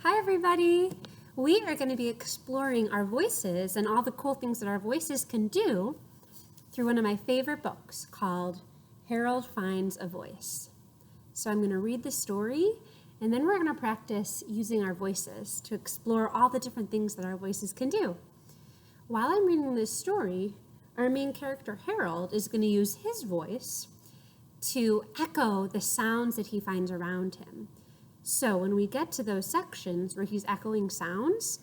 Hi everybody! We are going to be exploring our voices and all the cool things that our voices can do through one of my favorite books called Harold Finds a Voice. So I'm going to read the story and then we're going to practice using our voices to explore all the different things that our voices can do. While I'm reading this story, our main character Harold is going to use his voice to echo the sounds that he finds around him. So when we get to those sections where he's echoing sounds,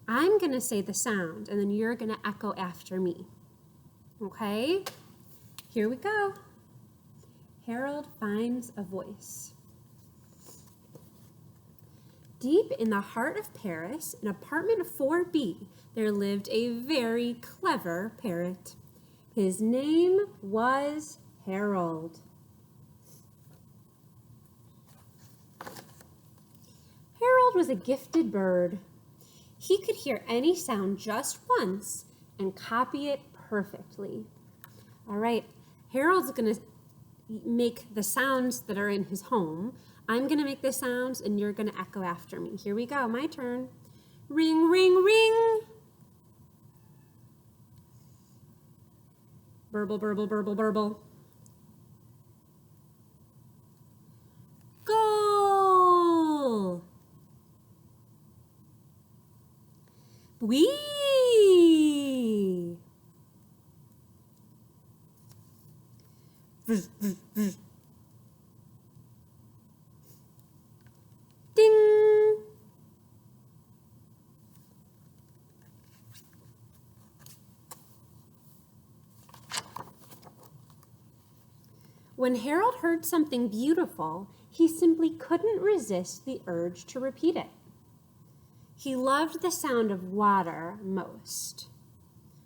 I'm going to say the sound and then you're going to echo after me. Okay? Here we go. Harold finds a voice. Deep in the heart of Paris, in apartment 4B, there lived a very clever parrot. His name was Harold. Harold was a gifted bird. He could hear any sound just once and copy it perfectly. All right, Harold's going to make the sounds that are in his home. I'm going to make the sounds and you're going to echo after me. Here we go, my turn. Ring, ring, ring. Burble, burble, burble, burble. Goal. Wee! Ding! When Harold heard something beautiful, he simply couldn't resist the urge to repeat it. He loved the sound of water most.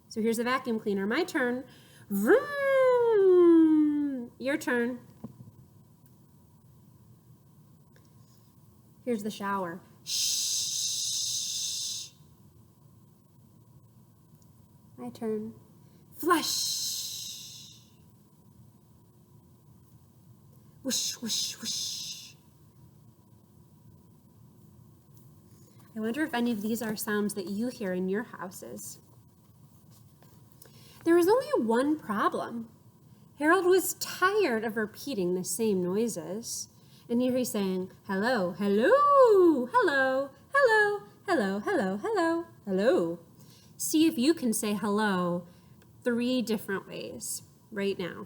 So here's the vacuum cleaner. My turn. Vroom! Your turn. Here's the shower. Shh. My turn. Flush. Whoosh, whoosh, whoosh. I wonder if any of these are sounds that you hear in your houses. There was only one problem. Harold was tired of repeating the same noises. And here he's saying, hello, hello, hello, hello, hello, hello, hello, hello. See if you can say hello 3 different ways right now.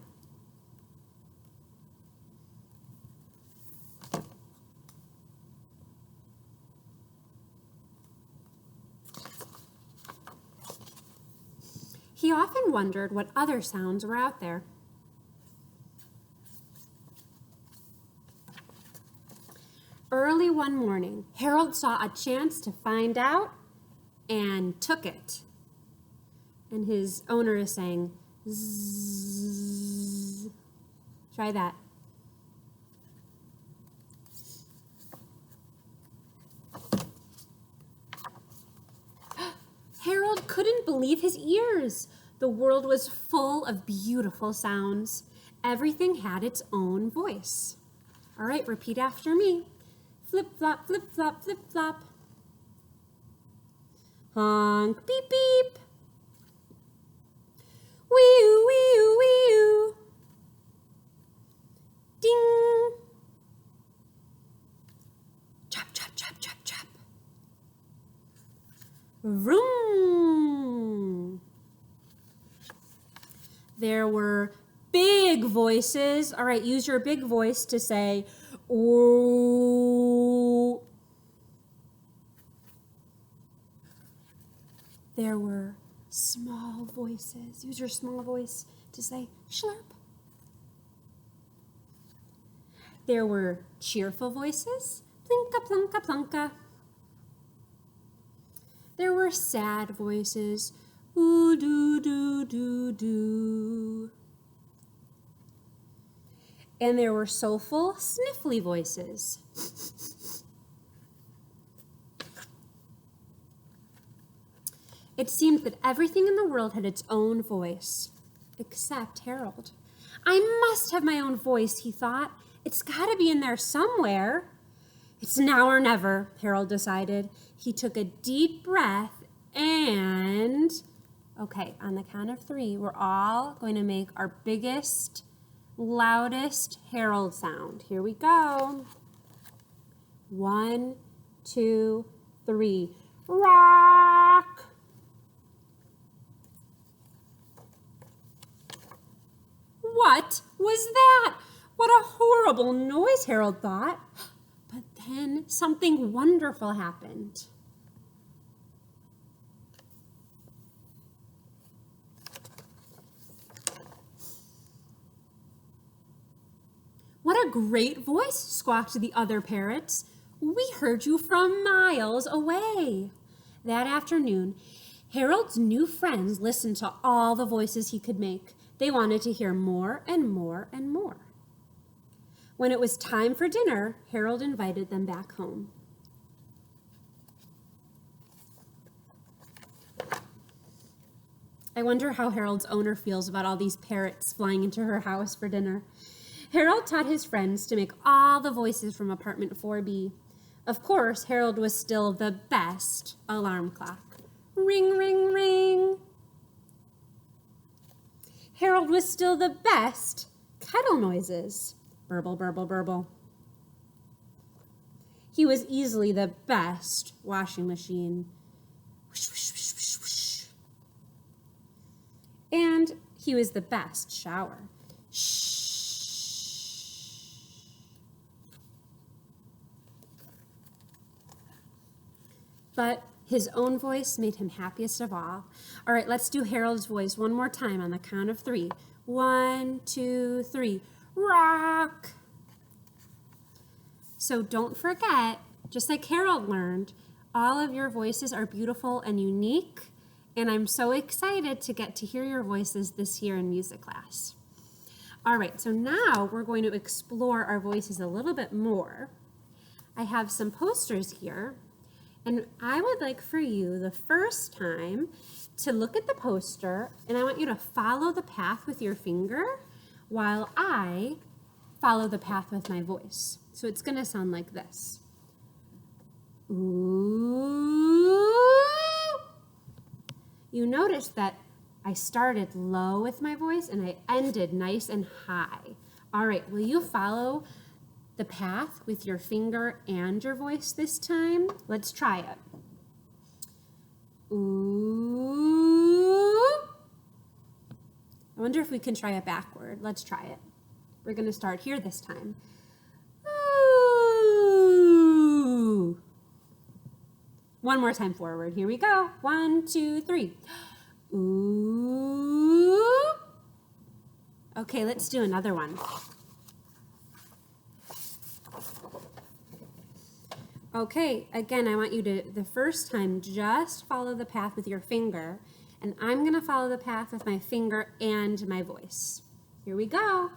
He often wondered what other sounds were out there. Early one morning, Harold saw a chance to find out and took it. And his owner is saying, zzz. Try that. Harold couldn't believe his ears. The world was full of beautiful sounds. Everything had its own voice. All right, repeat after me. Flip, flop, flip, flop, flip, flop. Honk, beep, beep. Wee-oo, wee-oo, wee-oo. Ding. Chop, chop, chop, chop, chop. Vroom. There were big voices. All right, use your big voice to say, ooh. There were small voices. Use your small voice to say, slurp. There were cheerful voices. Plinka, plunka, plunka. There were sad voices. Ooh, doo, doo, doo, doo. And there were soulful, sniffly voices. It seemed that everything in the world had its own voice, except Harold. I must have my own voice, he thought. It's got to be in there somewhere. It's now or never, Harold decided. He took a deep breath and, okay, on the count of 3, we're all going to make our biggest, loudest Harold sound. Here we go. 1, 2, 3. Rock! What was that? What a horrible noise, Harold thought. But then something wonderful happened. What a great voice, squawked the other parrots. We heard you from miles away. That afternoon, Harold's new friends listened to all the voices he could make. They wanted to hear more and more and more. When it was time for dinner, Harold invited them back home. I wonder how Harold's owner feels about all these parrots flying into her house for dinner. Harold taught his friends to make all the voices from apartment 4B. Of course, Harold was still the best alarm clock. Ring, ring, ring. Harold was still the best kettle noises. Burble, burble, burble. He was easily the best washing machine. Whoosh, whoosh, whoosh, whoosh, whoosh. And he was the best shower. Shh. But his own voice made him happiest of all. All right, let's do Harold's voice one more time on the count of 3. 1, 2, 3. Rock! So don't forget, just like Harold learned, all of your voices are beautiful and unique, and I'm so excited to get to hear your voices this year in music class. All right, so now we're going to explore our voices a little bit more. I have some posters here, and I would like for you the first time to look at the poster, and I want you to follow the path with your finger while I follow the path with my voice. So it's going to sound like this. Ooh. You notice that I started low with my voice and I ended nice and high. All right, will you follow the path with your finger and your voice this time? Let's try it. Ooh. I wonder if we can try it backward. Let's try it. We're going to start here this time. Ooh. One more time forward. Here we go. 1, 2, 3. Ooh. Okay, let's do another one. Okay, again, I want you to, the first time, just follow the path with your finger, and I'm going to follow the path with my finger and my voice. Here we go.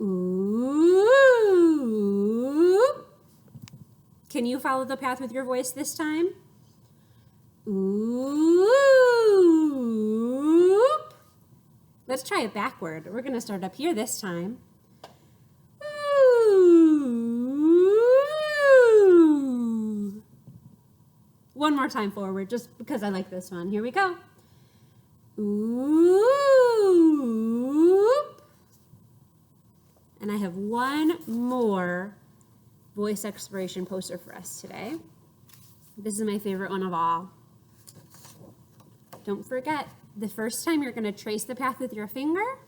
Ooh. Can you follow the path with your voice this time? Ooh. Let's try it backward. We're going to start up here this time. Ooh. One more time forward, just because I like this one. Here we go. Ooh. And I have one more voice exploration poster for us today. This is my favorite one of all. Don't forget, the first time you're going to trace the path with your finger,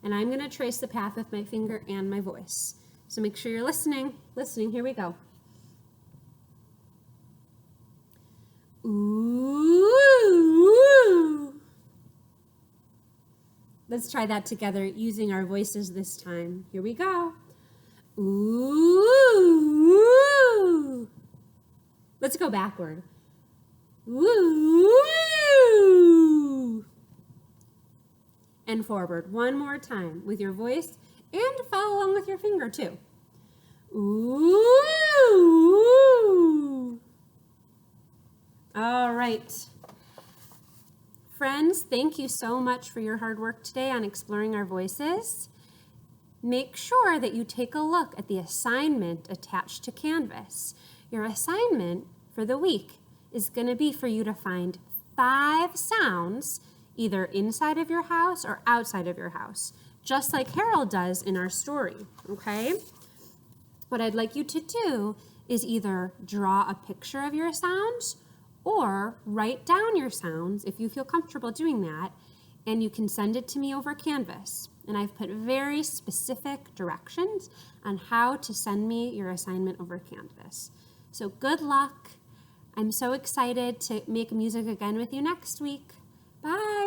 and I'm going to trace the path with my finger and my voice. So make sure you're listening. Here we go. Ooh. Let's try that together using our voices this time. Here we go. Ooh. Let's go backward. Ooh. And forward one more time with your voice, and follow along with your finger too. Ooh. All right. Friends, thank you so much for your hard work today on exploring our voices. make sure that you take a look at the assignment attached to Canvas. Your assignment for the week is going to be for you to find 5 sounds either inside of your house or outside of your house, just like Harold does in our story, okay? What I'd like you to do is either draw a picture of your sounds or write down your sounds if you feel comfortable doing that, and you can send it to me over Canvas. And I've put very specific directions on how to send me your assignment over Canvas. So good luck. I'm so excited to make music again with you next week. Bye.